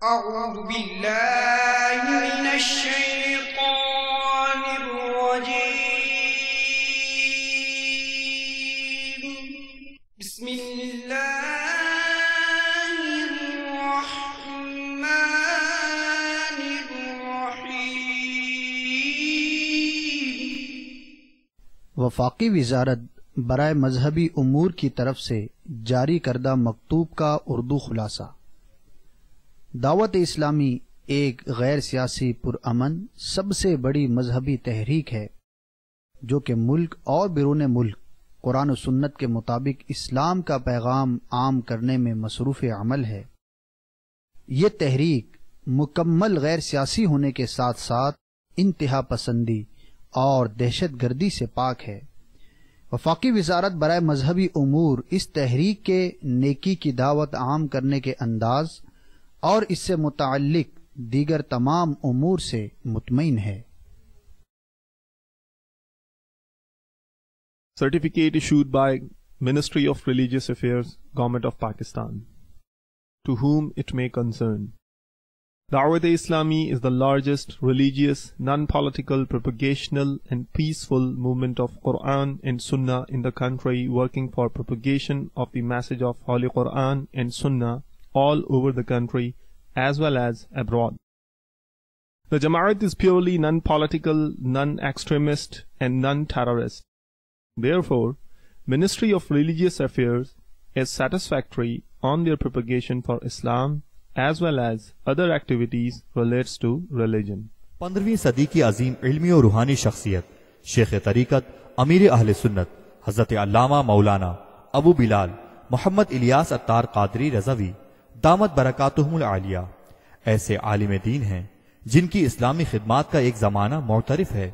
أعوذ بالله من الشيطان الرجيم بسم الله الرحمن الرحيم۔ وفاقی وزارت برائے مذہبی امور کی طرف سے جاری کردہ مکتوب کا اردو خلاصہ۔ دعوت اسلامی ایک غیر سیاسی پرامن سب سے بڑی مذہبی تحریک ہے جو کہ ملک اور بیرون ملک قرآن و سنت کے مطابق اسلام کا پیغام عام کرنے میں مصروف عمل ہے۔ یہ تحریک مکمل غیر سیاسی ہونے کے ساتھ ساتھ انتہا پسندی اور دہشت گردی سے پاک ہے۔ وفاقی وزارت برائے مذہبی امور اس تحریک کے نیکی کی دعوت عام کرنے کے انداز اور اس سے متعلق دیگر تمام امور سے مطمئن ہے۔ Certificate issued by Ministry of Religious Affairs, Government of Pakistan. To whom it may concern. Dawat-e-Islami is the largest religious, non-political, propagational and peaceful movement of Quran and Sunnah in the country, working for propagation of the message of Holy Quran and Sunnah all over the country as well as abroad. The Jama'at is purely non-political, non-extremist and non-terrorist. Therefore, Ministry of Religious Affairs is satisfactory on their propagation for Islam as well as other activities relates to religion. 15ویں صدی کی عظیم علمی و روحانی شخصیت شیخ طریقت امیر اہل سنت حضرت علامہ مولانا ابو بلال محمد الیاس عطار قادری رضوی دامت برکاتہم العالیہ ایسے عالم دین ہیں جن کی اسلامی خدمات کا ایک زمانہ معترف ہے۔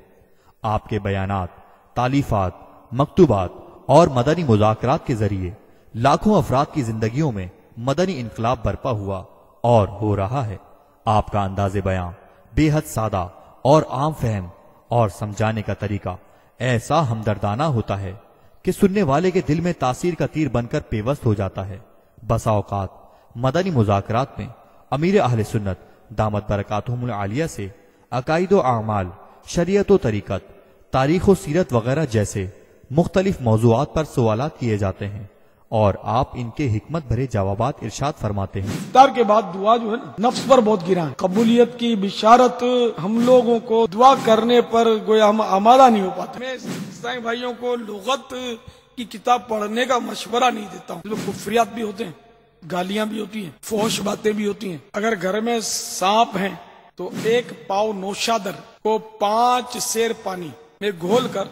آپ کے بیانات، تالیفات، مکتوبات اور مدنی مذاکرات کے ذریعے لاکھوں افراد کی زندگیوں میں مدنی انقلاب برپا ہوا اور ہو رہا ہے۔ آپ کا انداز بیان بے حد سادہ اور عام فہم اور سمجھانے کا طریقہ ایسا ہمدردانہ ہوتا ہے کہ سننے والے کے دل میں تاثیر کا تیر بن کر پیوست ہو جاتا ہے۔ بسا اوقات مدنی مذاکرات میں امیر اہل سنت دامت برکاتہم العالیہ سے عقائد و اعمال، شریعت و طریقت، تاریخ و سیرت وغیرہ جیسے مختلف موضوعات پر سوالات کیے جاتے ہیں اور آپ ان کے حکمت بھرے جوابات ارشاد فرماتے ہیں۔ افطار کے بعد دعا جو ہے نفس پر بہت گرا ہے، قبولیت کی بشارت ہم لوگوں کو دعا کرنے پر گویا ہم آمادہ نہیں ہو پاتے۔ میں عیسائی بھائیوں کو لغت کی کتاب پڑھنے کا مشورہ نہیں دیتا ہوں۔ کفریات بھی ہوتے ہیں، گالیاں بھی ہوتی ہیں، فحش باتیں بھی ہوتی ہیں۔ اگر گھر میں سانپ ہیں تو 1 پاؤ نوشادر کو 5 سیر پانی میں گھول کر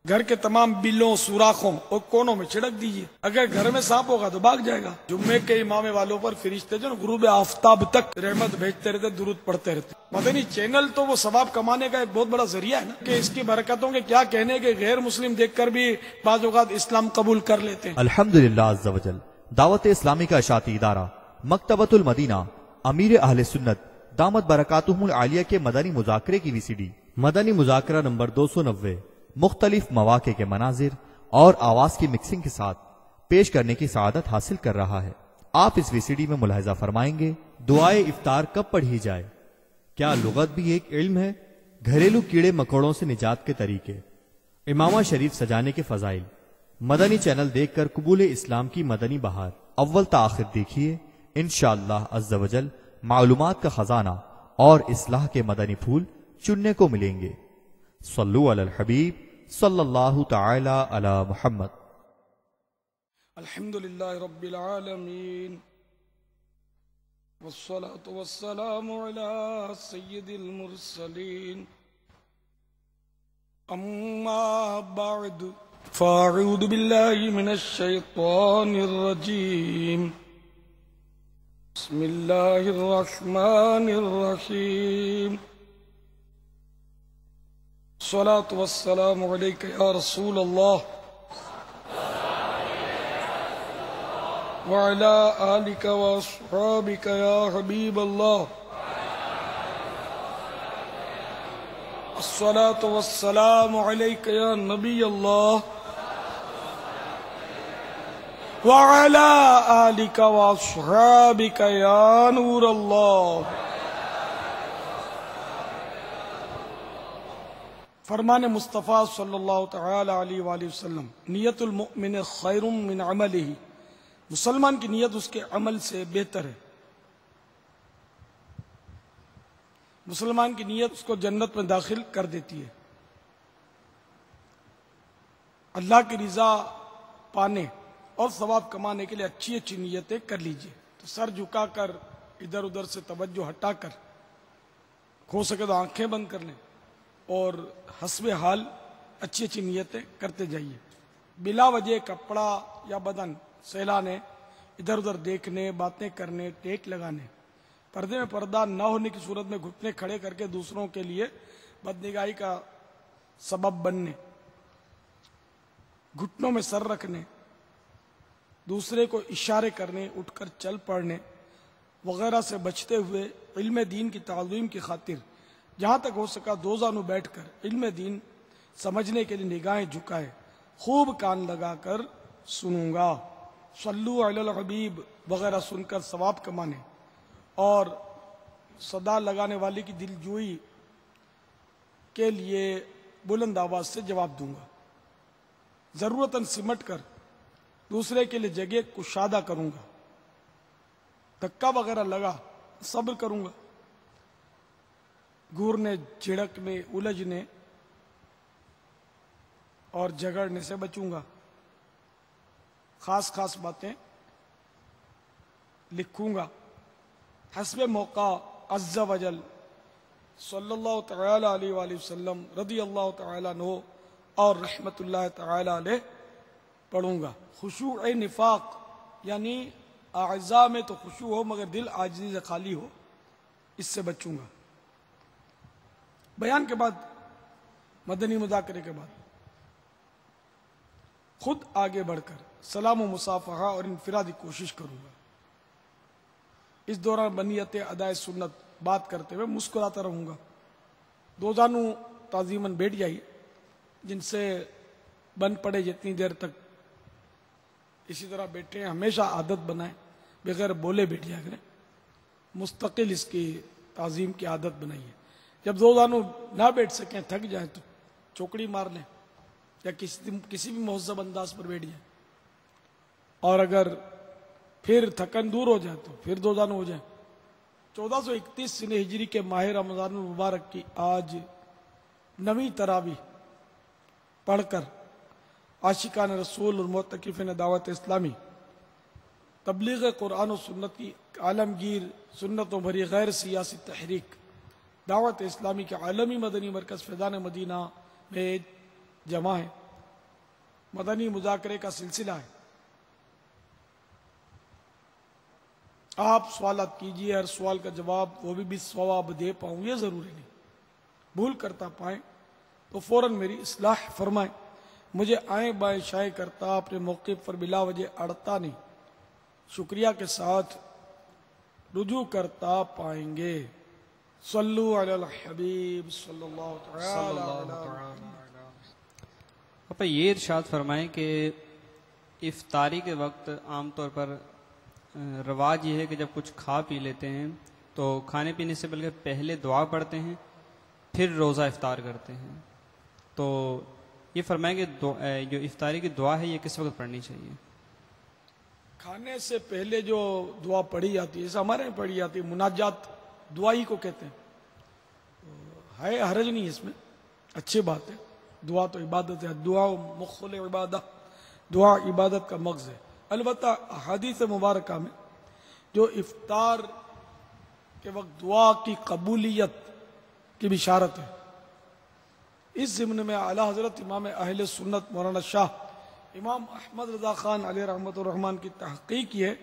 گھر کے تمام بلوں، سوراخوں اور کونوں میں چھڑک دیجیے۔ اگر گھر میں سانپ ہوگا تو بھاگ جائے گا۔ جمعے کے امام والوں پر فرشتے جو غروب آفتاب تک رحمت بھیجتے رہتے، درود پڑھتے رہتے۔ مدنی چینل تو وہ ثواب کمانے کا ایک بہت بڑا ذریعہ ہے نا، کہ اس کی برکتوں کے کیا کہنے کہ غیر مسلم دیکھ کر بھی بعض اوقات اسلام قبول کر لیتے ہیں۔ الحمدللہ عز و جل دعوت اسلامی کا اشاعتی ادارہ مکتبۃ المدینہ امیر اہل سنت دامت برکاتہم العالیہ کے مدنی مذاکرے کی VCD مدنی مذاکرہ نمبر 290 مختلف مواقع کے مناظر اور آواز کی مکسنگ کے ساتھ پیش کرنے کی سعادت حاصل کر رہا ہے۔ آپ اس VCD میں ملاحظہ فرمائیں گے دعائے افطار کب پڑھی جائے، کیا لغت بھی ایک علم ہے، گھریلو کیڑے مکوڑوں سے نجات کے طریقے، امامہ شریف سجانے کے فضائل۔ مدنی چینل دیکھ کر قبول اسلام کی مدنی بہار اول تا آخر دیکھیے، انشاءاللہ عز و جل معلومات کا خزانہ اور اصلاح کے مدنی پھول چننے کو ملیں گے۔ صلو علی الحبیب صلی اللہ تعالی علی محمد۔ الحمدللہ رب العالمین والصلاة والسلام علی سید المرسلین اما بعد فاعوذ باللہ من الشیطان الرجیم بسم اللہ الرحمن الرحیم الصلاة والسلام علیک یا رسول اللہ وعلی آلک واصحابک یا حبیب اللہ الصلاة والسلام علیک یا نبی اللہ وعلى آلك وأصحابك يا نور الله. فرمان مصطفیٰ صلی اللہ تعالی علیہ وآلہ وسلم، نیت المؤمن خیر من عملہ، مسلمان کی نیت اس کے عمل سے بہتر ہے. مسلمان کی نیت اس کو جنت میں داخل کر دیتی ہے. اللہ کی رضا پانے اور ثواب کمانے کے لیے اچھی اچھی نیتیں کر لیجئے. تو سر جھکا کر، ادھر ادھر سے توجہ ہٹا کر، ہو سکے تو آنکھیں بند کر لیں اور حسب حال اچھی اچھی نیتیں کرتے جائیے. بلا وجہ کپڑا یا بدن سہلانے، ادھر ادھر دیکھنے، باتیں کرنے، ٹیک لگانے، پردے میں پردہ نہ ہونے کی صورت میں گھٹنے کھڑے کر کے دوسروں کے لیے بدنگاہی کا سبب بننے، گھٹنوں میں سر رکھنے، دوسرے کو اشارے کرنے، اٹھ کر چل پڑنے وغیرہ سے بچتے ہوئے علم دین کی تعظیم کی خاطر جہاں تک ہو سکا دو زانوں بیٹھ کر علم دین سمجھنے کے لیے نگاہیں جھکائے، خوب کان لگا کر سنوں گا، صلو علی الحبیب وغیرہ سن کر ثواب کمانے اور صدا لگانے والے کی دل جوئی کے لیے بلند آواز سے جواب دوں گا. ضرورتاً سمٹ کر دوسرے کے لیے جگہ کشادہ کروں گا. دھکا وغیرہ لگا صبر کروں گا. گورنے، جھڑکنے، الجھنے اور جھگڑنے سے بچوں گا. خاص خاص باتیں لکھوں گا. حسب موقع عز وجل صلی اللہ تعالی علیہ وآلہ وسلم رضی اللہ تعالی عنہ اور رحمت اللہ تعالی علیہ پڑھوں گا. خشوع نفاق یعنی اعضاء میں تو خشوع ہو مگر دل عاجزی سے خالی ہو، اس سے بچوں گا. بیان کے بعد، مدنی مذاکرے کے بعد خود آگے بڑھ کر سلام و مصافحہ اور انفرادی کوشش کروں گا. اس دوران بنیت ادائے سنت بات کرتے ہوئے مسکراتا رہوں گا. دو زانوں تعظیماً بیٹھ جائیے، جن سے بن پڑے جتنی دیر تک اسی طرح بیٹھے ہیں ہمیشہ عادت بنائیں، بغیر بولے بیٹھ جائے کریں، مستقل اس کی تعظیم کی عادت بنائیے. جب دو زانوں نہ بیٹھ سکیں، تھک جائیں تو چوکڑی مار لیں یا کسی بھی مہذب انداز پر بیٹھ جائیں، اور اگر پھر تھکن دور ہو جائے تو پھر دو زانوں ہو جائیں. 1431 سنہ ہجری کے ماہ رمضان المبارک کی آج 9ویں تراویح پڑھ کر عاشقان رسول اور معتکفین دعوت اسلامی تبلیغ قرآن و سنت کی عالمگیر سنتوں بھری غیر سیاسی تحریک دعوت اسلامی کے عالمی مدنی مرکز فیضان مدینہ میں جمع ہے. مدنی مذاکرے کا سلسلہ ہے. آپ سوالات کیجئے، ہر سوال کا جواب وہ بھی ثواب دے پاؤں یہ ضروری نہیں. بھول کرتا پائیں تو فوراً میری اصلاح فرمائیں. مجھے آئیں بائیں شائیں کرتا اپنے موقف پر بلا وجہ اڑتا نہیں، شکریہ کے ساتھ رجوع کرتا پائیں گے. صلو علی الحبیب صلی اللہ تعالی علیہ. آپ یہ ارشاد فرمائیں کہ افطاری کے وقت عام طور پر رواج یہ ہے کہ جب کچھ کھا پی لیتے ہیں تو کھانے پینے سے بلکہ پہلے دعا پڑھتے ہیں پھر روزہ افطار کرتے ہیں. تو یہ فرمائیں کہ جو افطاری کی دعا ہے یہ کس وقت پڑھنی چاہیے؟ کھانے سے پہلے جو دعا پڑھی جاتی ہے، جیسے ہمارے یہاں پڑھی جاتی ہے، مناجات دعا ہی کو کہتے ہیں. ہے حرج نہیں اس میں، اچھی بات ہے. دعا تو عبادت ہے، دعا مخ العبادہ، دعا عبادت کا مغز ہے. البتہ احادیث مبارکہ میں جو افطار کے وقت دعا کی قبولیت کی بشارت ہے، اس ضمن میں اعلیٰ حضرت امام اہل سنت مولانا شاہ امام احمد رضا خان علیہ رحمۃ الرحمن کی تحقیق یہ ہے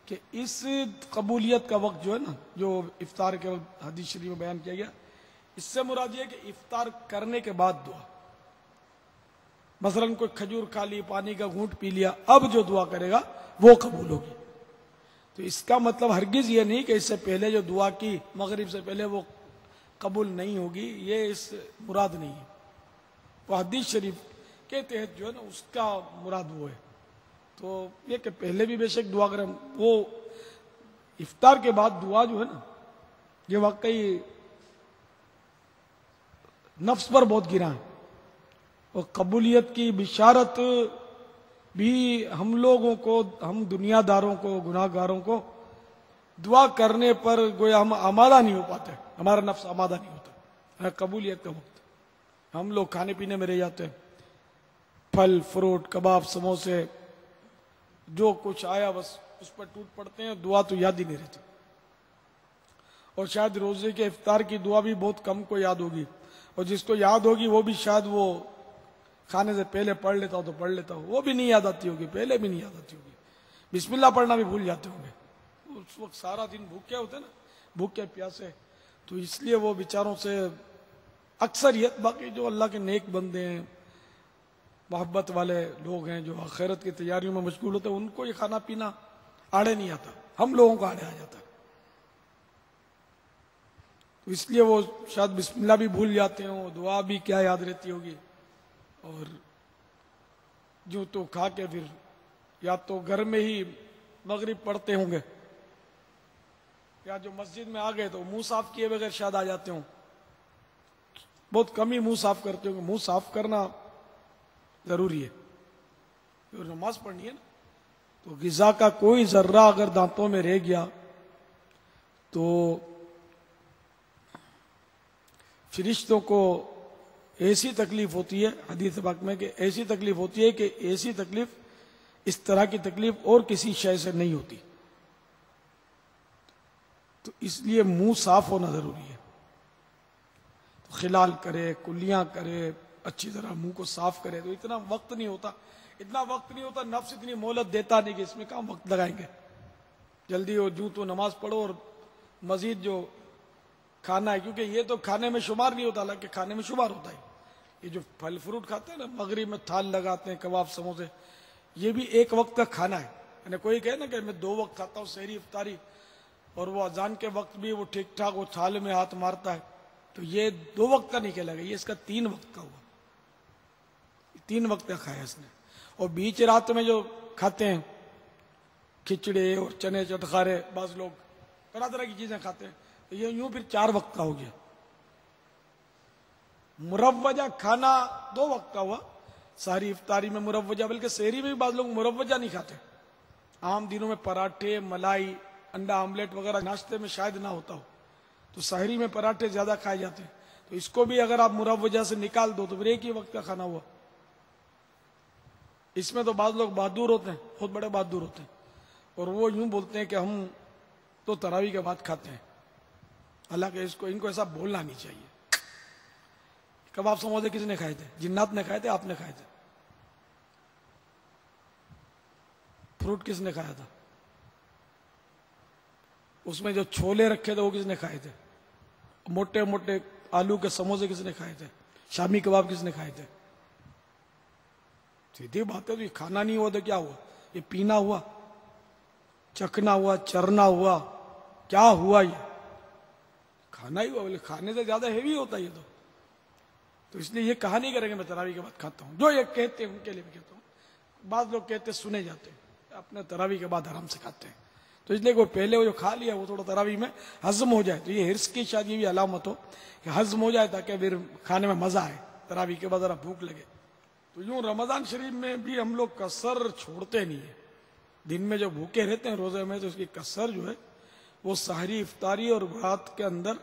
کہ اس قبولیت کا وقت جو ہے نا، جو افطار کے وقت حدیث شریف میں بیان کیا گیا، اس سے مراد یہ ہے کہ افطار کرنے کے بعد دعا. مثلا کوئی کھجور کھا لی، پانی کا گھونٹ پی لیا، اب جو دعا کرے گا وہ قبول ہوگی. تو اس کا مطلب ہرگز یہ نہیں کہ اس سے پہلے جو دعا کی مغرب سے پہلے وہ قبول نہیں ہوگی، یہ اس مراد نہیں ہے. وہ حدیث شریف کے تحت جو ہے نا اس کا مراد وہ ہے. تو یہ کہ پہلے بھی بے شک دعا کریں. وہ افطار کے بعد دعا جو ہے نا یہ واقعی نفس پر بہت گرا ہے. اور قبولیت کی بشارت بھی ہم لوگوں کو، ہم دنیا داروں کو، گناہ گاروں کو دعا کرنے پر گویا ہم آمادہ نہیں ہو پاتے، ہمارا نفس آمادہ نہیں ہوتا. قبولیت کا وقت ہم لوگ کھانے پینے میں رہ جاتے ہیں، پھل فروٹ کباب سموسے جو کچھ آیا بس اس پر ٹوٹ پڑتے ہیں، دعا تو یاد ہی نہیں رہتی. اور شاید روزے کے افطار کی دعا بھی بہت کم کو یاد ہوگی، اور جس کو یاد ہوگی وہ بھی شاید وہ کھانے سے پہلے پڑھ لیتا ہو تو پڑھ لیتا ہو، وہ بھی نہیں یاد آتی ہوگی، پہلے بھی نہیں یاد آتی ہوگی. بسم اللہ پڑھنا بھی بھول جاتے ہوں گے. اس وقت سارا دن بھوکے ہوتے نا، بھوکے پیاسے، تو اس لیے وہ بیچاروں سے اکثریت، باقی جو اللہ کے نیک بندے ہیں، محبت والے لوگ ہیں جو آخرت کی تیاریوں میں مشغول ہوتے ہیں، ان کو یہ کھانا پینا آڑے نہیں آتا. ہم لوگوں کو آڑے آ جاتا ہے. تو اس لیے وہ شاید بسم اللہ بھی بھول جاتے ہوں، دعا بھی کیا یاد رہتی ہوگی. اور جو تو کھا کے پھر یا تو گھر میں ہی مغرب پڑھتے ہوں گے، یا جو مسجد میں آ گئے تو منہ صاف کیے بغیر شاید آ جاتے ہوں. بہت کم ہی منہ صاف کرتے ہوں گے. منہ صاف کرنا ضروری ہے. اور نماز پڑھنی ہے نا، تو غذا کا کوئی ذرہ اگر دانتوں میں رہ گیا تو فرشتوں کو ایسی تکلیف ہوتی ہے، حدیث پاک میں کہ ایسی تکلیف ہوتی ہے کہ ایسی تکلیف، اس طرح کی تکلیف اور کسی شے سے نہیں ہوتی. تو اس لیے منہ صاف ہونا ضروری ہے. تو خلال کرے، کلیاں کرے، اچھی طرح منہ کو صاف کرے. تو اتنا وقت نہیں ہوتا، نفس اتنی مہلت دیتا نہیں کہ اس میں کام وقت لگائیں گے. جلدی ہو جو تو نماز پڑھو اور مزید جو کھانا ہے، کیونکہ یہ تو کھانے میں شمار نہیں ہوتا، حالانکہ کھانے میں شمار ہوتا ہے. یہ جو پھل فروٹ کھاتے ہیں نا، مغرب میں تھال لگاتے ہیں، کباب سموسے، یہ بھی ایک وقت کا کھانا ہے. یعنی کوئی کہے نا کہ میں 2 وقت کھاتا ہوں، سحری افطاری، اور وہ اذان کے وقت بھی وہ ٹھیک ٹھاک وہ تھال میں ہاتھ مارتا ہے، تو یہ 2 وقت کا نہیں کہلائے گا، یہ اس کا 3 وقت کا ہوا. 3 وقت کا کھایا اس نے. اور بیچ رات میں جو کھاتے ہیں کھچڑے اور چنے چٹخارے، بعض لوگ طرح طرح کی چیزیں کھاتے ہیں، تو یہ یوں پھر 4 وقت کا ہو گیا. مروجہ کھانا 2 وقت کا ہوا، ساری افطاری میں مروجہ، بلکہ سحری میں بھی بعض لوگ مروجہ نہیں کھاتے. عام دنوں میں پراٹھے، ملائی، انڈا آملیٹ وغیرہ ناشتے میں شاید نہ ہوتا ہو، تو سحری میں پراٹھے زیادہ کھائے جاتے ہیں. تو اس کو بھی اگر آپ مروجہ سے نکال دو تو پھر ایک ہی وقت کا کھانا ہوا. اس میں تو بعض لوگ بہادر ہوتے ہیں، بہت بڑے بہادر ہوتے ہیں، اور وہ یوں بولتے ہیں کہ ہم تو تراویح کے بعد کھاتے ہیں. حالانکہ ان کو ایسا بولنا نہیں چاہیے. کباب سموسے کس نے کھائے تھے؟ جنات نے کھائے تھے، آپ نے کھائے تھے. فروٹ کس نے کھایا تھا؟ اس میں جو چھولے رکھے تھے وہ کس نے کھائے تھے؟ موٹے موٹے آلو کے سموسے کس نے کھائے تھے؟ شامی کباب کس نے کھائے تھے؟ سیدھی بات ہے. تو یہ کھانا نہیں ہوا تو کیا ہوا؟ یہ پینا ہوا، چکھنا ہوا، چرنا ہوا، کیا ہوا؟ یہ کھانا ہی ہوا. بولے کھانے سے زیادہ ہیوی ہوتا ہے یہ تو اس لیے یہ کہا نہیں کریں گے میں تراویح کے بعد کھاتا ہوں. جو یہ کہتے ہیں ان کے لیے بھی کہتا ہوں. بعض لوگ کہتے سنے جاتے ہیں، اپنے تراویح کے بعد آرام سے کھاتے ہیں. تو اس لیے کوئی پہلے وہ جو کھا لیا وہ تھوڑا تراویح میں ہضم ہو جائے. تو یہ حرص کی شاید یہ بھی علامت ہو کہ ہضم ہو جائے تاکہ پھر کھانے میں مزہ آئے، تراویح کے بعد ذرا بھوک لگے. تو یوں رمضان شریف میں بھی ہم لوگ کسر چھوڑتے نہیں ہیں. دن میں جو بھوکے رہتے ہیں روزے میں، تو اس کی کسر جو ہے وہ سحری افطاری اور رات کے اندر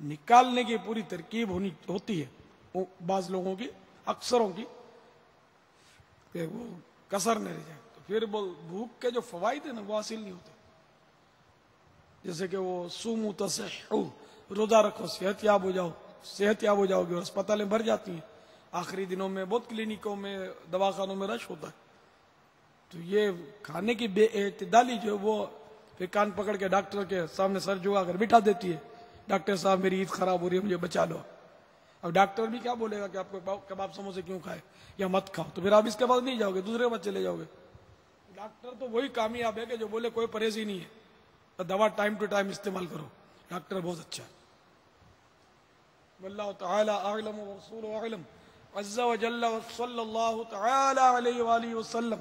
نکالنے کی پوری ترکیب ہوتی ہے. بعض لوگوں کی، اکثروں کی، کہ وہ کسر نہ رہ جائے. تو پھر وہ بھوک کے جو فوائد ہیں نا وہ حاصل نہیں ہوتے. جیسے کہ وہ سومو تصحو، روزہ رکھو صحت یاب ہو جاؤ، صحت یاب ہو جاؤ گے. اور اسپتالیں بھر جاتی ہیں آخری دنوں میں، بہت کلینکوں میں، دواخانوں میں رش ہوتا ہے. تو یہ کھانے کی بے اعتدالی جو ہے وہ پھر کان پکڑ کے ڈاکٹر کے سامنے سر جھکا کر بٹھا دیتی ہے. ڈاکٹر صاحب میری عید خراب ہو رہی ہے، مجھے بچا لو. اب ڈاکٹر بھی کیا بولے گا کہ آپ کو کباب سموسے کیوں کھائے یا مت کھاؤ؟ تو پھر آپ اس کے بعد نہیں جاؤ گے، دوسرے کے بعد چلے جاؤ گے. ڈاکٹر تو وہی کامیاب ہے کہ جو بولے کوئی پرہیز ہی نہیں ہے، دوا ٹائم ٹو ٹائم استعمال کرو. ڈاکٹر بہت اچھا ہے. واللہ تعالی اعلم ورسولہ اعلم عز وجل، صلی اللہ تعالی علیہ وآلہ وسلم.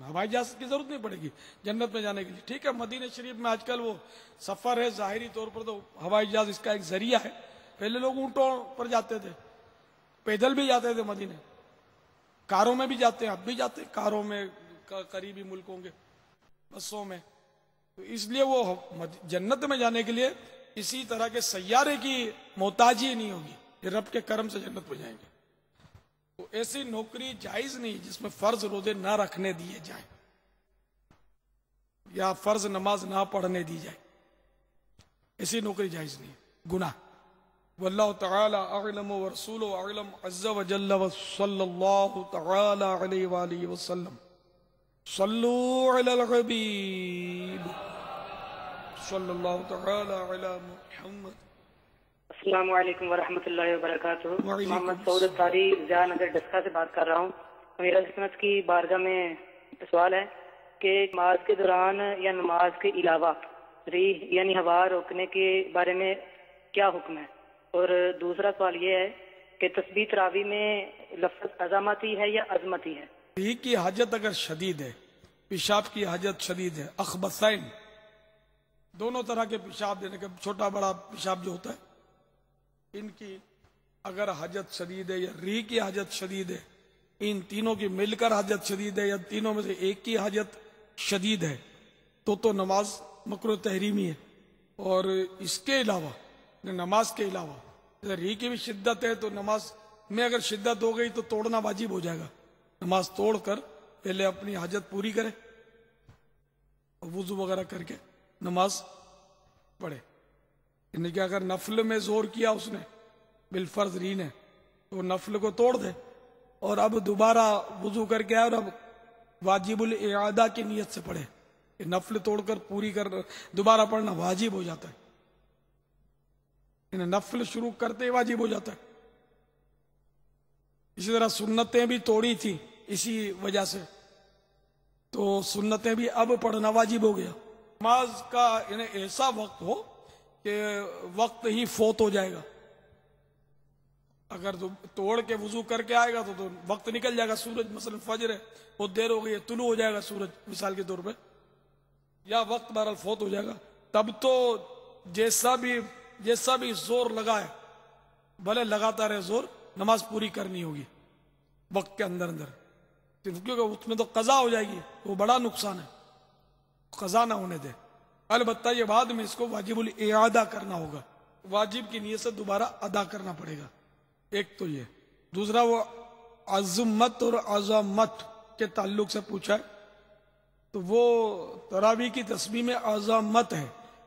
ہوائی جہاز کی ضرورت نہیں پڑے گی جنت میں جانے کے لیے. ٹھیک ہے, مدینہ شریف میں آج کل وہ سفر ہے, ظاہری طور پر تو ہوائی جہاز اس کا ایک ذریعہ ہے. پہلے لوگ اونٹوں پر جاتے تھے, پیدل بھی جاتے تھے مدینے, کاروں میں بھی جاتے ہیں, اب بھی جاتے ہیں کاروں میں قریبی ملکوں کے, بسوں میں. تو اس لیے وہ جنت میں جانے کے لیے اسی طرح کے سیارے کی محتاجی نہیں ہوگی, یہ رب کے کرم سے جنت میں جائیں گے. تو ایسی نوکری جائز نہیں جس میں فرض روزے نہ رکھنے دیے جائیں یا فرض نماز نہ پڑھنے دی جائے, ایسی نوکری جائز نہیں, گناہ. واللہ تعالی اعلم ورسولہ اعلم عز وجل وصلی اللہ تعالی علیہ وآلہ وسلم. صلو علی الحبیب صلی اللہ تعالی علی محمد. السلام علیکم ورحمۃ اللہ وبرکاتہ. وعلیکم محمد سعود اطاری ضیاء نگر ڈسکا سے بات کر رہا ہوں. امیر علیہ سنت کی بارگاہ میں سوال ہے کہ نماز کے دوران یا نماز کے علاوہ ریح یعنی ہوا روکنے کے بارے میں کیا حکم ہے؟ اور دوسرا سوال یہ ہے کہ تسبیح تراویح میں لفظ عظمتی ہے یا عظمتی ہے؟ ریح کی حاجت اگر شدید ہے, پیشاب کی حاجت شدید ہے, اخبثین دونوں طرح کے پیشاب دینے کا, چھوٹا بڑا پیشاب جو ہوتا ہے, ان کی اگر حاجت شدید ہے یا ریح کی حاجت شدید ہے, ان تینوں کی مل کر حاجت شدید ہے یا تینوں میں سے ایک کی حاجت شدید ہے, تو نماز مکروہ تحریمی ہے. اور اس کے علاوہ نماز کے علاوہ ریح کی بھی شدت ہے تو نماز میں اگر شدت ہو گئی تو توڑنا واجب ہو جائے گا. نماز توڑ کر پہلے اپنی حاجت پوری کرے, وضو وغیرہ کر کے نماز پڑھے. یعنی کہ اگر نفل میں زور کیا اس نے بالفرض ریح نے تو نفل کو توڑ دے اور اب دوبارہ وضو کر کے آئے اور اب واجب الاعادہ کی نیت سے پڑھے. نفل توڑ کر پوری کر دوبارہ پڑھنا واجب ہو جاتا ہے, یعنی نفل شروع کرتے ہی واجب ہو جاتا ہے. اسی طرح سنتیں بھی توڑی تھی اسی وجہ سے, تو سنتیں بھی اب پڑھنا واجب ہو گیا. نماز کا یعنی ایسا وقت ہو کہ وقت ہی فوت ہو جائے گا. اگر توڑ کے وضو کر کے آئے گا تو وقت نکل جائے گا. سورج مثلا فجر ہے, بہت دیر ہو گئی ہے, طلوع ہو جائے گا سورج مثال کے طور پہ, یا وقت بہرحال فوت ہو جائے گا. تب تو جیسا بھی زور لگائے, بھلے لگاتا رہے زور, نماز پوری کرنی ہوگی وقت کے اندر اندر, کیونکہ اس میں تو قضا ہو جائے گی, وہ بڑا نقصان ہے. قضا نہ ہونے دے. البتہ یہ بعد میں اس کو واجب الاعادہ کرنا ہوگا, واجب کی نیت سے دوبارہ ادا کرنا پڑے گا. ایک تو یہ. دوسرا وہ عظمت اور عظمت کے تعلق سے پوچھا ہے, تو وہ تراویح کی تسبیح میں عظمت ہے.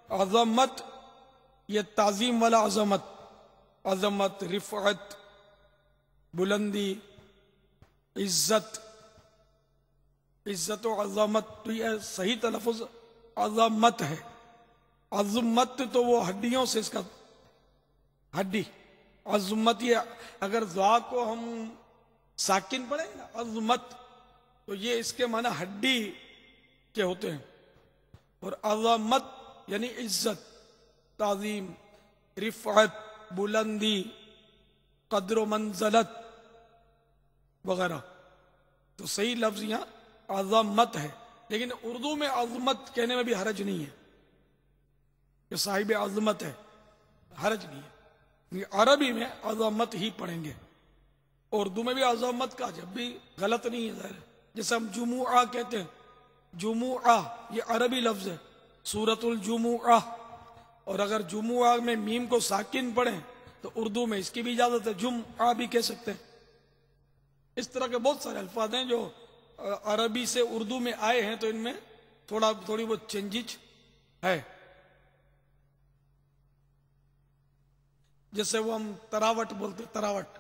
عظمت یہ تعظیم والا عظمت, عظمت رفعت بلندی عزت, عزت و عظمت, تو یہ صحیح تلفظ عظمت ہے. عظمت تو وہ ہڈیوں سے, اس کا ہڈی عظمت. یہ اگر ذا کو ہم ساکن پڑھیں نا عظمت, تو یہ اس کے معنی ہڈی کے ہوتے ہیں. اور عظمت یعنی عزت, تعظیم, رفعت, بلندی, قدر و منزلت وغیرہ. تو صحیح لفظ یہاں عظمت ہے, لیکن اردو میں عظمت کہنے میں بھی حرج نہیں ہے کہ صاحب عظمت ہے, حرج نہیں ہے. عربی میں عظمت ہی پڑھیں گے, اردو میں بھی عظمت کا جب بھی غلط نہیں ہے ظاہر. جیسے ہم جمعہ کہتے ہیں, جمعہ یہ عربی لفظ ہے, سورۃ الجمعہ. اور اگر جمعہ میں میم کو ساکن پڑھیں تو اردو میں اس کی بھی اجازت ہے, جمعہ بھی کہہ سکتے ہیں. اس طرح کے بہت سارے الفاظ ہیں جو عربی سے اردو میں آئے ہیں, تو ان میں تھوڑی بہت چینجز ہے. جیسے وہ ہم تراوٹ بولتے, تراوٹ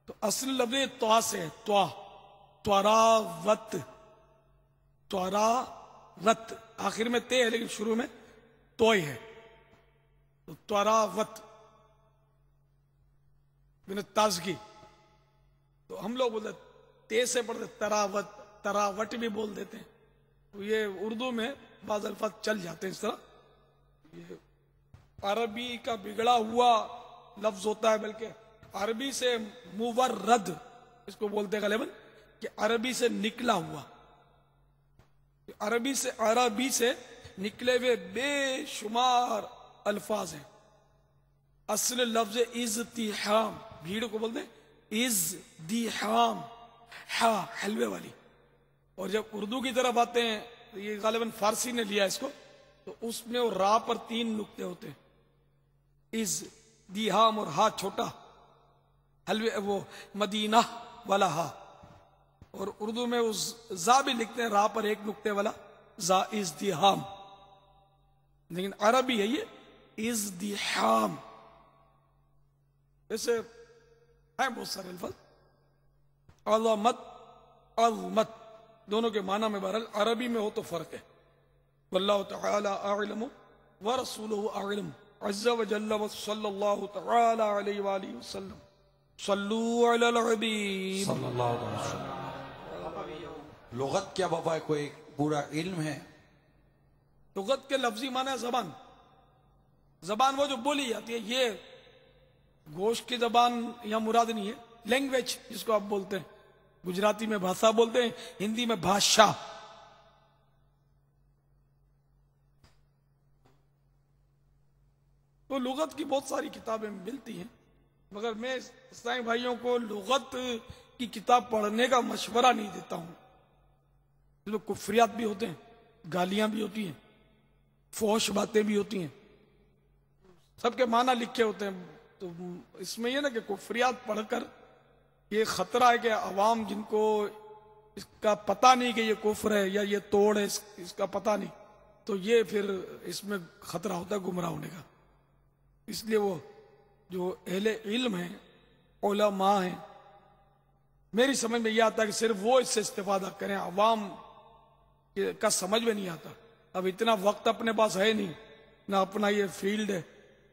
تو اصل لفظ توا سے ہے, توا, تواراوت, تواراوت, آخر میں تے ہے لیکن شروع میں توئی ہے, تو تواراوت یعنی تازگی. تو ہم لوگ بولتے تے سے پڑھتے تراوت, تراوٹ بھی بول دیتے ہیں. تو یہ اردو میں بعض الفاظ چل جاتے ہیں اس طرح. یہ عربی کا بگڑا ہوا لفظ ہوتا ہے, بلکہ عربی سے مورد اس کو بولتے ہیں غالباً, کہ عربی سے نکلا ہوا. عربی سے نکلے ہوئے بے شمار الفاظ ہیں. اصل لفظ ازدحام، بھیڑ کو بولتے ہیں ازدحام، ہا حلوے والی. اور جب اردو کی طرف آتے ہیں تو یہ غالباً فارسی نے لیا اس کو، تو اس میں وہ را پر 3 نقطے ہوتے ہیں، ازدحام اور ہا چھوٹا، حلوے وہ مدینہ والا ہا. اور اردو میں اس زا بھی لکھتے ہیں را پر 1 نقطے والا، زا ازدحام. لیکن عربی ہے یہ ازدحام. ایسے ہیں بہت سارے الفاظ. عظمت، عظمت دونوں کے معنی میں بہرحال عربی میں ہو تو فرق ہے. واللہ تعالی اعلم ورسولہ اعلم عز وجل وصلی اللہ تعالی علیہ وآلہ وسلم. صلو علی الحبیب صلی اللہ علیہ وسلم. لغت کیا بابا کوئی پورا علم ہے؟ لغت کے لفظی معنی ہے زبان. زبان وہ جو بولی جاتی ہے، یہ گوشت کی زبان یہاں مراد نہیں ہے. لینگویج جس کو آپ بولتے ہیں، گجراتی میں بھاشا بولتے ہیں، ہندی میں بھاشا. تو لغت کی بہت ساری کتابیں ملتی ہیں، مگر میں اسلامی بھائیوں کو لغت کی کتاب پڑھنے کا مشورہ نہیں دیتا ہوں. اس میں کفریات بھی ہوتے ہیں، گالیاں بھی ہوتی ہیں، فحش باتیں بھی ہوتی ہیں، سب کے معنی لکھے ہوتے ہیں. تو اس میں یہ نا کہ کفریات پڑھ کر یہ خطرہ ہے کہ عوام جن کو اس کا پتہ نہیں کہ یہ کفر ہے یا یہ توڑ ہے، اس کا پتہ نہیں، تو یہ پھر اس میں خطرہ ہوتا ہے گمراہ ہونے کا. اس لیے وہ جو اہل علم ہیں، علماء ہیں، میری سمجھ میں یہ آتا ہے کہ صرف وہ اس سے استفادہ کریں، عوام کا سمجھ میں نہیں آتا. اب اتنا وقت اپنے پاس ہے نہیں، نہ اپنا یہ فیلڈ ہے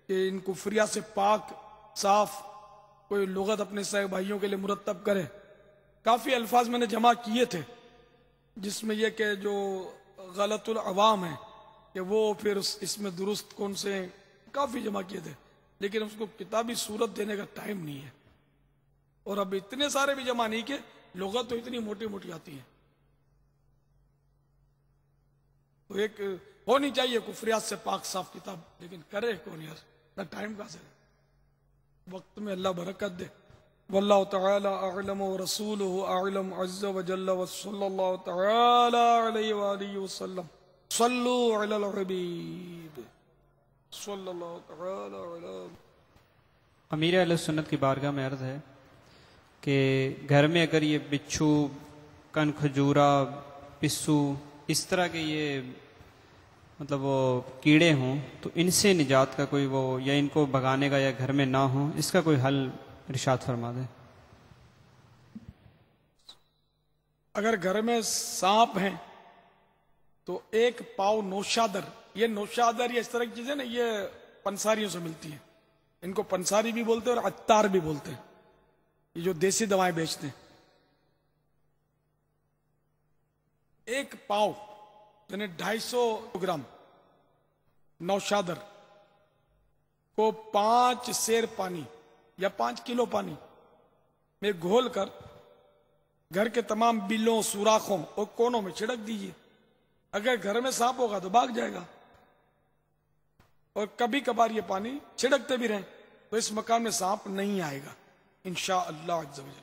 کہ ان کفریات سے پاک صاف کوئی لغت اپنے صاحب بھائیوں کے لیے مرتب کرے. کافی الفاظ میں نے جمع کیے تھے جس میں یہ کہ جو غلط العوام ہیں کہ وہ پھر اس میں درست کون سے ہیں، کافی جمع کیے تھے، لیکن اس کو کتابی صورت دینے کا ٹائم نہیں ہے. اور اب اتنے سارے بھی جمع نہیں کہ لغت تو اتنی موٹی موٹی آتی ہے. تو ایک ہونی چاہیے کفریات سے پاک صاف کتاب، لیکن کرے کون یار، نہ ٹائم کا سے. وقت میں اللہ برکت دے. واللہ تعالی اعلم ورسولہ اعلم عز وجل وصلی اللہ تعالی علیہ وآلہ وسلم. صلو علی الحبیب صلی اللہ تعالی علی. امیر اہل سنت کی بارگاہ میں عرض ہے کہ گھر میں اگر یہ بچھو، کن کھجورا، پسو، اس طرح کے یہ مطلب وہ کیڑے ہوں تو ان سے نجات کا کوئی وہ، یا ان کو بھگانے کا یا گھر میں نہ ہوں، اس کا کوئی حل ارشاد فرما دیں. اگر گھر میں سانپ ہیں تو 1 پاؤ نوشادر، یہ نوشادر یہ اس طرح کی چیزیں نا، یہ پنساریوں سے ملتی ہیں. ان کو پنساری بھی بولتے ہیں اور عطار بھی بولتے ہیں، یہ جو دیسی دوائیں بیچتے ہیں. 1 پاؤ یعنی 250 گرام نوشادر کو 5 سیر پانی یا 5 کلو پانی میں گھول کر گھر کے تمام بلوں، سوراخوں اور کونوں میں چھڑک دیجیے. اگر گھر میں سانپ ہوگا تو بھاگ جائے گا. اور کبھی کبھار یہ پانی چھڑکتے بھی رہیں تو اس مکان میں سانپ نہیں آئے گا انشاءاللہ عز و جل.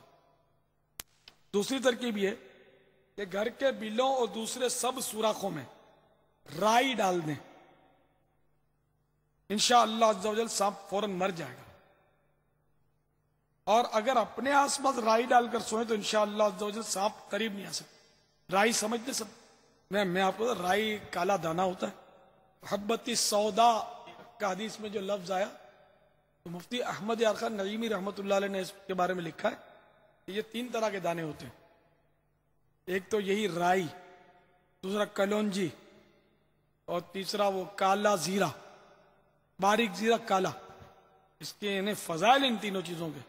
دوسری ترکیب یہ کہ گھر کے بلوں اور دوسرے سب سوراخوں میں رائی ڈال دیں، انشاءاللہ عز و جل سانپ فوراً مر جائے گا. اور اگر اپنے آس پاس رائی ڈال کر سوئیں تو انشاءاللہ عز و جل سانپ قریب نہیں آ سکتے. رائی سمجھتے سب؟ میں آپ کو رائی کالا دانا ہوتا ہے. حبتی سودا کا حدیث میں جو لفظ آیا تو مفتی احمد یار خان نعیمی رحمۃ اللہ علیہ نے اس کے بارے میں لکھا ہے کہ یہ 3 طرح کے دانے ہوتے ہیں. ایک تو یہی رائی، دوسرا کلونجی، اور تیسرا وہ کالا زیرہ، باریک زیرہ کالا. اس کے انہیں فضائل ان تینوں چیزوں کے.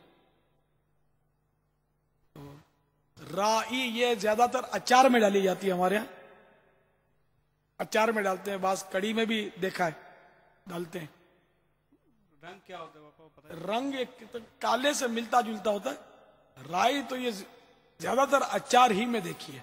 رائی یہ زیادہ تر اچار میں ڈالی جاتی ہے، ہمارے یہاں اچار میں ڈالتے ہیں، بعض کڑی میں بھی دیکھا ہے ڈالتے ہیں. رنگ کیا ہوتا ہے باپا پتہ ہے؟ رنگ ایک کالے سے ملتا جلتا ہوتا ہے. رائی تو یہ زیادہ تر اچار ہی میں دیکھی ہے.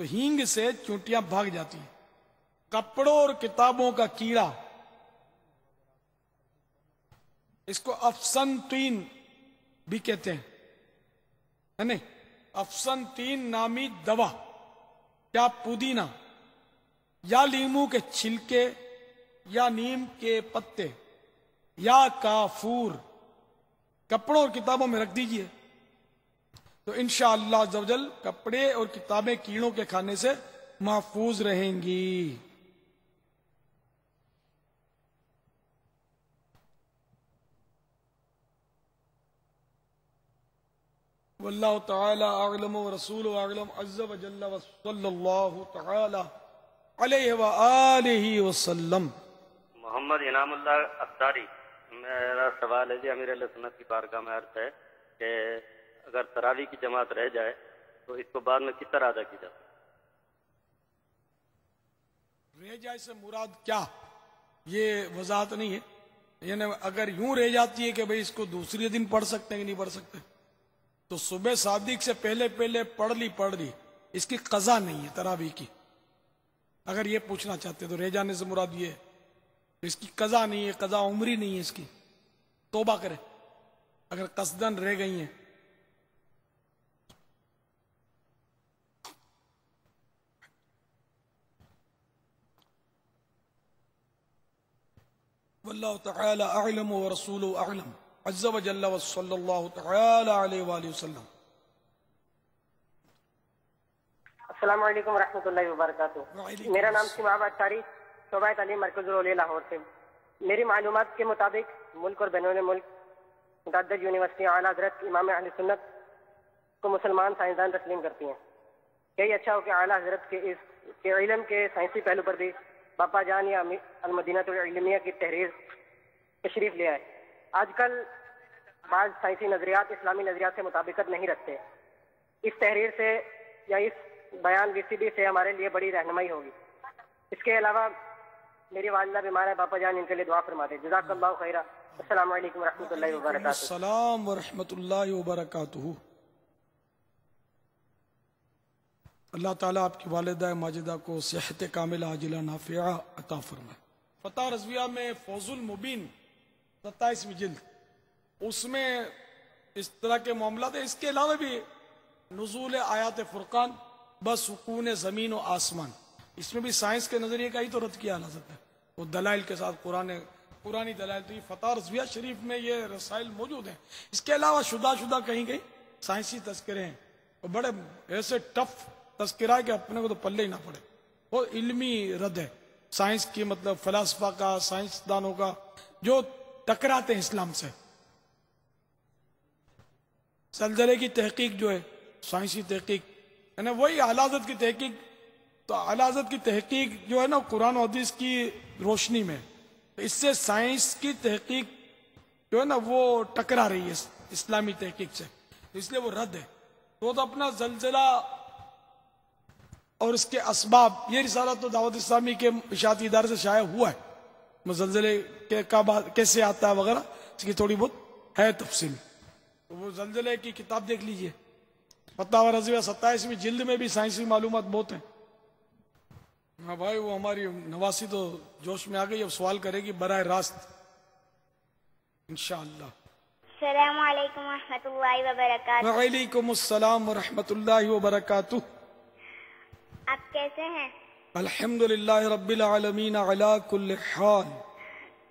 تو ہینگ سے چونٹیاں بھاگ جاتی ہیں. کپڑوں اور کتابوں کا کیڑا، اس کو افسنتین بھی کہتے ہیں، ہے نہیں؟ افسنتین نامی دوا یا پودینہ یا لیمو کے چھلکے یا نیم کے پتے یا کافور کپڑوں اور کتابوں میں رکھ دیجئے، تو انشاءاللہ عز و جل کپڑے اور کتابیں کیڑوں کے کھانے سے محفوظ رہیں گی. واللہ تعالی اعلم ورسول اعلم عز و جل وصلی اللہ تعالی علیہ وآلہ وسلم. محمد انعام اللہ افطاری، میرا سوال ہے جی امیر اہل سنت کی بارگاہ میں عرض ہے کہ اگر تراویح کی جماعت رہ جائے تو اس کو بعد میں کس طرح ادا کی جاتی؟ رہ جائے سے مراد کیا، یہ وضاحت نہیں ہے. یعنی اگر یوں رہ جاتی ہے کہ بھئی اس کو دوسرے دن پڑھ سکتے ہیں کہ نہیں پڑھ سکتے، تو صبح صادق سے پہلے پڑھ لی، اس کی قضا نہیں ہے تراویح کی. اگر یہ پوچھنا چاہتے تو رہ جانے سے مراد یہ ہے اس کی قضا نہیں ہے، قضا عمری نہیں ہے اس کی. توبہ کرے اگر قصدن رہ گئی ہیں. واللہ تعالی اعلم ورسول اعلم عز و جل وصلی اللہ تعالی علیہ وآلہ وسلم. السلام علیکم ورحمۃ اللہ وبرکاتہ. میرا نام سماع اطاری، شعبہ تعلیم مرکز الاولیاء لاہور سے. میری معلومات کے مطابق ملک اور بیرون ملک متعدد یونیورسٹیاں اعلیٰ حضرت امام اہل سنت کو مسلمان سائنسدان تسلیم کرتی ہیں. یہی اچھا ہو کہ اعلیٰ حضرت کے اس کے علم کے سائنسی پہلو پر بھی باپا جان یا المدینہ العلمیہ کی تحریر تشریف لے آئے. آج کل بعض سائنسی نظریات اسلامی نظریات سے مطابقت نہیں رکھتے. اس تحریر سے یا اس بیان وی سے ہمارے لیے بڑی رہنمائی ہوگی. اس کے علاوہ میری والدہ بیمار ہے، باپا جان ان کے لیے دعا فرما دے. جزاک اللہ خیرہ. السلام علیکم ورحمۃ اللہ وبرکاتہ. السلام ورحمۃ اللہ وبرکاتہ. اللہ تعالیٰ آپ کی والدہ ماجدہ کو صحت کاملہ عاجلہ نافعہ عطا فرمائے. فتح رضویہ میں فوز المبین 27ویں جلد، اس میں اس طرح کے معاملات ہیں. اس کے علاوہ بھی نزول آیات فرقان بسکون زمین و آسمان، اس میں بھی سائنس کے نظریے کا ہی تو رد کیا حضرت ہے، وہ دلائل کے ساتھ قرآنی دلائل. تو یہ فتح رضویہ شریف میں یہ رسائل موجود ہیں. اس کے علاوہ شدہ کہیں سائنسی تذکرے ہیں، وہ بڑے ایسے ٹف تذکرہ ہے کہ اپنے کو تو پلے ہی نہ پڑے. وہ علمی رد ہے سائنس کی، مطلب فلاسفہ کا، سائنسدانوں کا جو ٹکراتے ہیں اسلام سے. زلزلے کی تحقیق جو ہے سائنسی تحقیق، یعنی وہی اعلیٰ حضرت کی تحقیق. تو اعلیٰ حضرت کی تحقیق جو ہے نا قرآن و حدیث کی روشنی میں، اس سے سائنس کی تحقیق جو ہے نا وہ ٹکرا رہی ہے اسلامی تحقیق سے، اس لیے وہ رد ہے. وہ تو اپنا زلزلہ اور اس کے اسباب، یہ رسالہ تو دعوت اسلامی کے اشاعتی ادارے سے شائع ہوا ہے. زلزلے کا کیسے آتا ہے وغیرہ اس کی تھوڑی بہت ہے تفصیل. وہ زلزلے کی کتاب دیکھ لیجئے، فتح رضویہ 27ویں جلد میں بھی سائنسی معلومات بہت ہیں. ہاں بھائی، وہ ہماری نواسی تو جوش میں آ گئی، اب سوال کرے گی براہ راست انشاءاللہ. السلام علیکم ورحمۃ اللہ وبرکاتہ. وعلیکم السلام ورحمۃ اللہ وبرکاتہ. آپ کیسے ہیں؟ الحمدللہ رب العالمین علی کل حال.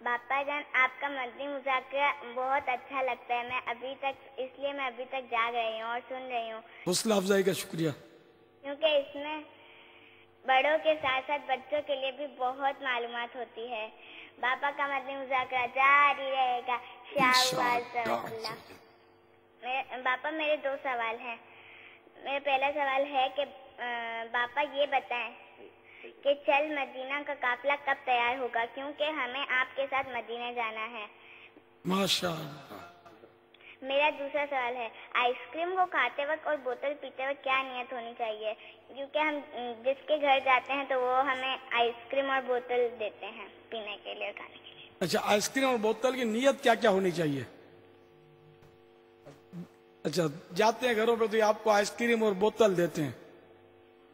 باپا جان، آپ کا مدنی مذاکرہ بہت اچھا لگتا ہے. میں ابھی تک جاگ رہی ہوں اور سن رہی ہوں. حوصلہ افزائی کا شکریہ. کیونکہ اس میں بڑوں کے ساتھ ساتھ بچوں کے لیے بھی بہت معلومات ہوتی ہے. باپا کا مدنی مذاکرہ جاری رہے گا انشاءاللہ. باپا، میرے 2 سوال ہیں. میرا پہلا سوال ہے کہ باپا یہ بتائیں کہ چل مدینہ کا قافلہ کب تیار ہوگا، کیونکہ ہمیں آپ کے ساتھ مدینہ جانا ہے. ماشاءاللہ. میرا دوسرا سوال ہے، آئس کریم کو کھاتے وقت اور بوتل پیتے وقت کیا نیت ہونی چاہیے؟ کیونکہ ہم جس کے گھر جاتے ہیں تو وہ ہمیں آئس کریم اور بوتل دیتے ہیں پینے کے لیے اور کھانے کے لیے. اچھا، آئس کریم اور بوتل کی نیت کیا کیا ہونی چاہیے؟ اچھا، جاتے ہیں گھروں پہ تو یہ آپ کو آئس کریم اور بوتل دیتے ہیں،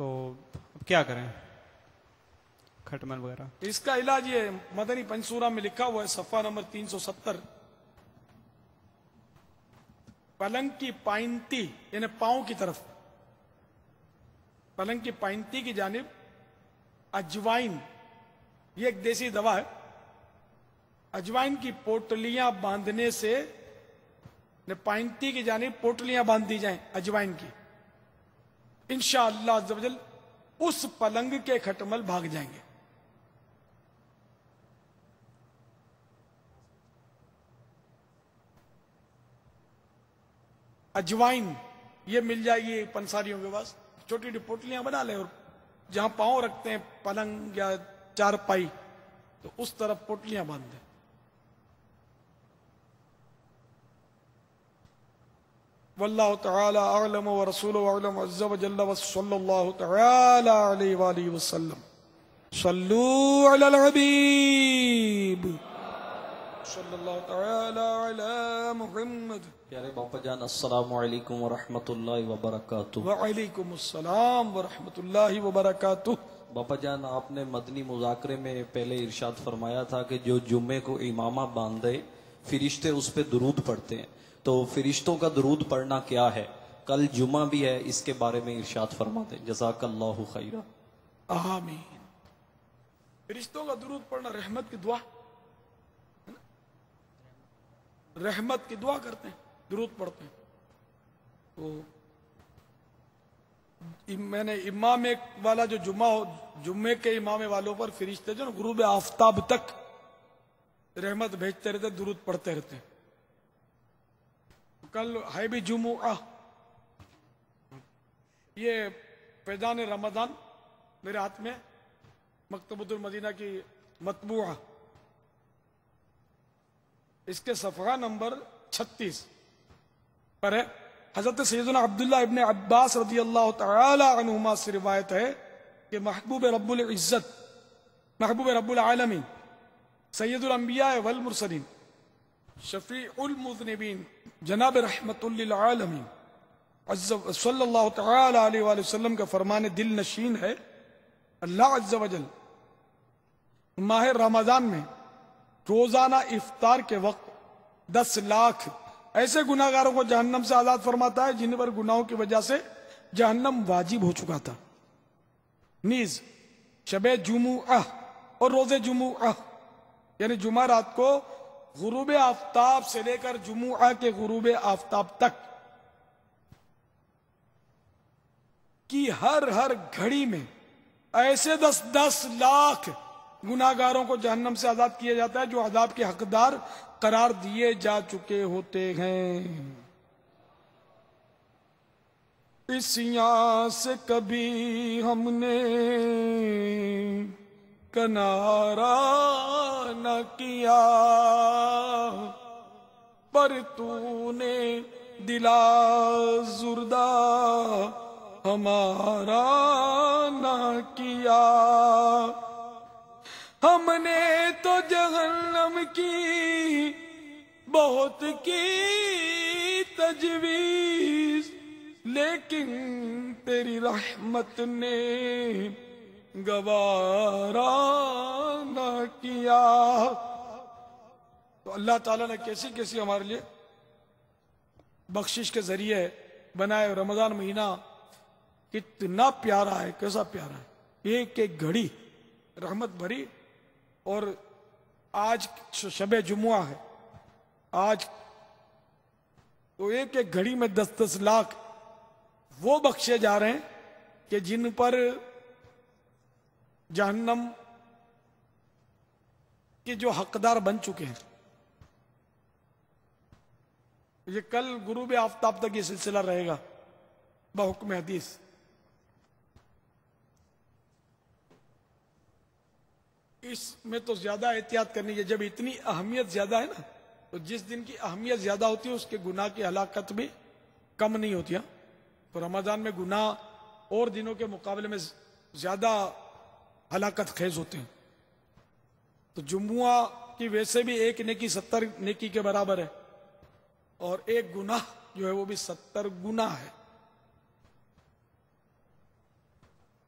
تو اب کیا کریں کھٹمل وغیرہ؟ اس کا علاج یہ مدنی پنسورہ میں لکھا ہوا ہے صفحہ نمبر 370. پلنگ کی پائنتی یعنی پاؤں کی طرف، پلنگ کی پائنتی کی جانب اجوائن، یہ ایک دیسی دوا ہے، اجوائن کی پوٹلیاں باندھنے سے پائنتی کی جانب پوٹلیاں باندھ دی جائیں اجوائن کی، انشاءاللہ عز و جل اس پلنگ کے کھٹمل بھاگ جائیں گے. اجوائن یہ مل جائے گی پنساریوں کے پاس، چھوٹی چھوٹی پوٹلیاں بنا لیں اور جہاں پاؤں رکھتے ہیں پلنگ یا چارپائی تو اس طرف پوٹلیاں باندھ دیں. واللہ تعالی اعلم ورسولہ اعلم عز وجل وصلی اللہ تعالی علیہ وآلہ وسلم. صلو علی الحبیب صلی اللہ تعالی علی محمد. پیارے باپا جان السلام علیکم ورحمۃ اللہ وبرکاتہ. وعلیکم السلام ورحمۃ اللہ وبرکاتہ. باپا جان آپ نے مدنی مذاکرے میں پہلے ارشاد فرمایا تھا کہ جو جمعے کو امامہ باندھے فرشتے اس پہ درود پڑھتے ہیں، تو فرشتوں کا درود پڑھنا کیا ہے؟ کل جمعہ بھی ہے، اس کے بارے میں ارشاد فرما دیں. جزاک اللہ خیرہ. آمین. فرشتوں کا درود پڑھنا رحمت کی دعا، رحمت کی دعا کرتے ہیں، درود پڑھتے ہیں. تو میں نے امام والا جو جمعے کے امام والوں پر فرشتے جو نا غروب آفتاب تک رحمت بھیجتے رہتے، درود پڑھتے رہتے ہیں. کل ہے بھی جمعہ، یہ فیضان رمضان میرے ہاتھ میں مکتبۃ المدینہ کی مطبوعہ، اس کے صفحہ نمبر 36 پر ہے. حضرت سیدنا عبداللہ ابن عباس رضی اللہ تعالی عنہما سے روایت ہے کہ محبوب رب العزت، محبوب رب العالمین، سید الانبیاء والمرسلین، شفیع المذنبین، جناب رحمت للعالمین صلی اللہ تعالی علیہ وآلہ وسلم کا فرمان دل نشین ہے. اللہ عز و جل ماہ رمضان میں روزانہ افطار کے وقت 10 لاکھ ایسے گناہ گاروں کو جہنم سے آزاد فرماتا ہے جن پر گناہوں کی وجہ سے جہنم واجب ہو چکا تھا. نیز شب جمعہ اور روز جمعہ یعنی جمعہ رات کو غروب آفتاب سے لے کر جمعہ کے غروب آفتاب تک کی ہر گھڑی میں ایسے 10 لاکھ گناہ گاروں کو جہنم سے آزاد کیا جاتا ہے جو عذاب کے حقدار قرار دیے جا چکے ہوتے ہیں. اس یہاں سے کبھی ہم نے کنارہ نہ کیا، پر تو نے دلا زردہ ہمارا نہ کیا. ہم نے تو جہنم کی بہت کی تجویز، لیکن تیری رحمت نے گوارا نہ کیا. تو اللہ تعالیٰ نے کیسی کیسی ہمارے لیے بخشش کے ذریعے بنائے. رمضان مہینہ کتنا پیارا ہے، کیسا پیارا ہے، ایک ایک گھڑی رحمت بھری. اور آج شب جمعہ ہے، آج تو ایک ایک گھڑی میں 10 لاکھ وہ بخشے جا رہے ہیں کہ جن پر جہنم کے جو حقدار بن چکے ہیں. یہ کل غروب آفتاب تک یہ سلسلہ رہے گا بحکم حدیث. اس میں تو زیادہ احتیاط کرنی ہے. جب اتنی اہمیت زیادہ ہے نا، تو جس دن کی اہمیت زیادہ ہوتی ہے اس کے گناہ کی ہلاکت بھی کم نہیں ہوتی. تو رمضان میں گناہ اور دنوں کے مقابلے میں زیادہ ہلاکت خیز ہوتے ہیں. تو جمعہ کی ویسے بھی ایک نیکی 70 نیکی کے برابر ہے، اور ایک گناہ جو ہے وہ بھی 70 گناہ ہے.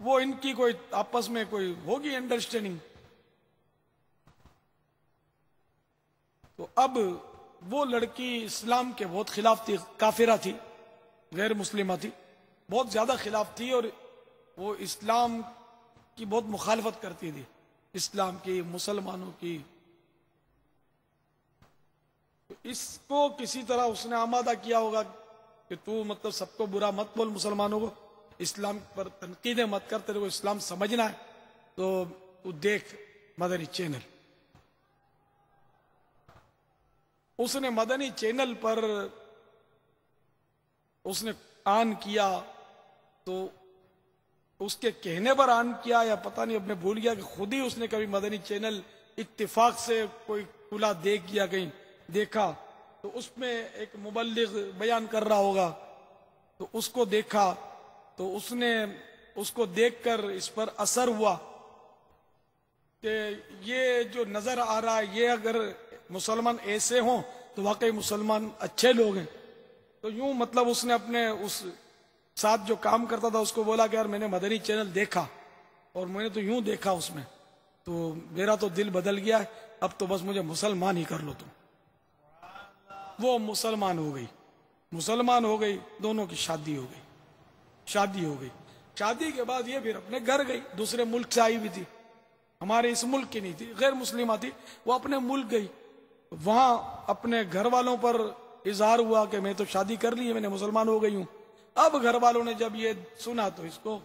وہ ان کی کوئی آپس میں کوئی ہوگی انڈرسٹینڈنگ. تو اب وہ لڑکی اسلام کے بہت خلاف تھی، کافرہ تھی، غیر مسلمہ تھی، بہت زیادہ خلاف تھی، اور وہ اسلام کی بہت مخالفت کرتی تھی، اسلام کی، مسلمانوں کی. اس کو کسی طرح اس نے آمادہ کیا ہوگا کہ تو مطلب سب کو برا مت بول، مسلمانوں کو اسلام پر تنقیدیں مت کر، تیرے کو اسلام سمجھنا ہے تو دیکھ مدنی چینل. اس نے مدنی چینل پر اس نے آن کیا، تو اس کے کہنے پر آن کیا یا پتہ نہیں، اب میں بھول گیا کہ خود ہی اس نے کبھی مدنی چینل اتفاق سے کوئی کھلا دیکھ گیا، کہیں دیکھا تو اس میں ایک مبلغ بیان کر رہا ہوگا، تو اس کو دیکھا، تو اس نے اس کو دیکھ کر اس پر اثر ہوا کہ یہ جو نظر آ رہا ہے، یہ اگر مسلمان ایسے ہوں تو واقعی مسلمان اچھے لوگ ہیں. تو یوں مطلب اس نے اپنے اس ساتھ جو کام کرتا تھا اس کو بولا کہ یار میں نے مدنی چینل دیکھا اور میں نے تو یوں دیکھا اس میں، تو میرا تو دل بدل گیا ہے، اب تو بس مجھے مسلمان ہی کر لو تم. وہ مسلمان ہو گئی، مسلمان ہو گئی، دونوں کی شادی ہو گئی. شادی کے بعد یہ پھر اپنے گھر گئی، دوسرے ملک سے آئی بھی تھی، ہمارے اس ملک کی نہیں تھی، غیر مسلمہ تھی، وہ اپنے ملک گئی. وہاں اپنے گھر والوں پر اظہار ہوا کہ میں تو شادی کر لی ہے، میں نے مسلمان ہو گئی ہوں. اب گھر والوں نے جب یہ سنا تو اس کو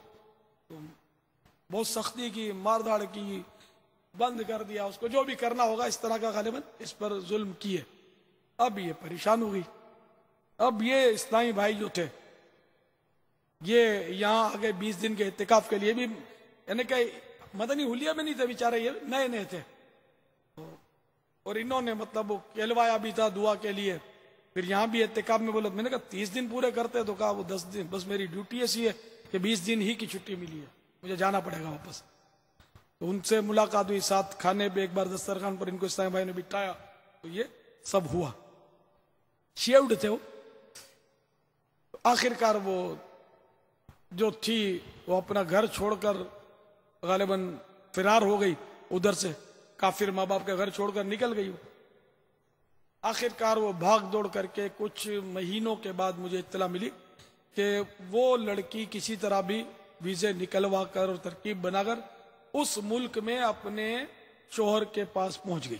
بہت سختی کی، مار دھاڑ کی، بند کر دیا، اس کو جو بھی کرنا ہوگا اس طرح کا غالباً اس پر ظلم کیے. اب یہ پریشان ہو گئی. اب یہ اسلامی بھائی جو تھے یہ یہاں آگے 20 دن کے اعتکاف کے لیے بھی، یعنی کہ مدنی حلیہ میں نہیں تھے بیچارے، یہ نئے تھے، اور انہوں نے مطلب وہ کہلوایا بھی تھا دعا کے لیے. پھر یہاں بھی اعتکاف میں بولا، میں نے کہا 30 دن پورے کرتے، تو کہا وہ 10 دن، بس میری ڈیوٹی ایسی ہے کہ 20 دن ہی کی چھٹی ملی ہے، مجھے جانا پڑے گا واپس. تو ان سے ملاقات ہوئی، ساتھ کھانے پہ ایک بار دسترخوان پر ان کو اسلامی بھائی نے بٹھایا، تو یہ سب ہوا. شیوڈ تھے وہ. آخر کار وہ جو تھی وہ اپنا گھر چھوڑ کر غالباً فرار ہو گئی، ادھر سے کافر ماں باپ کے گھر چھوڑ کر نکل گئی. آخر کار وہ بھاگ دوڑ کر کے کچھ مہینوں کے بعد مجھے اطلاع ملی کہ وہ لڑکی کسی طرح بھی ویزے نکلوا کر اور ترکیب بنا کر اس ملک میں اپنے شوہر کے پاس پہنچ گئی.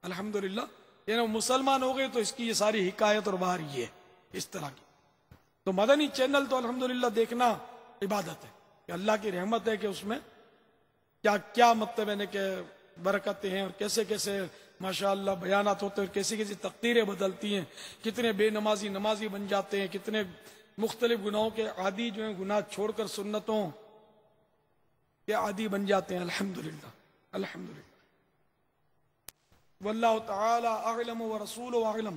الحمدللہ، یعنی مسلمان ہو گئے. تو اس کی یہ ساری حکایت اور باہر یہ ہے اس طرح کی. تو مدنی چینل تو الحمدللہ دیکھنا عبادت ہے، کہ اللہ کی رحمت ہے کہ اس میں کیا کیا مطلب ہے کہ برکتیں ہیں، اور کیسے کیسے ماشاءاللہ بیانات ہوتے ہیں، اور کیسی کیسی تقدیریں بدلتی ہیں. کتنے بے نمازی بن جاتے ہیں، کتنے مختلف گناہوں کے عادی جو ہیں، گناہ چھوڑ کر سنتوں کے عادی بن جاتے ہیں. الحمدللہ الحمدللہ. واللہ تعالی اعلم ورسولہ اعلم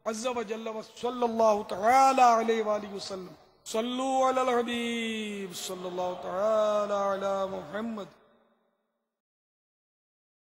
عز وجل، وصلی اللہ تعالی علیہ وآلہ وسلم. صلو علی الحبیب صلی اللہ تعالی علی محمد.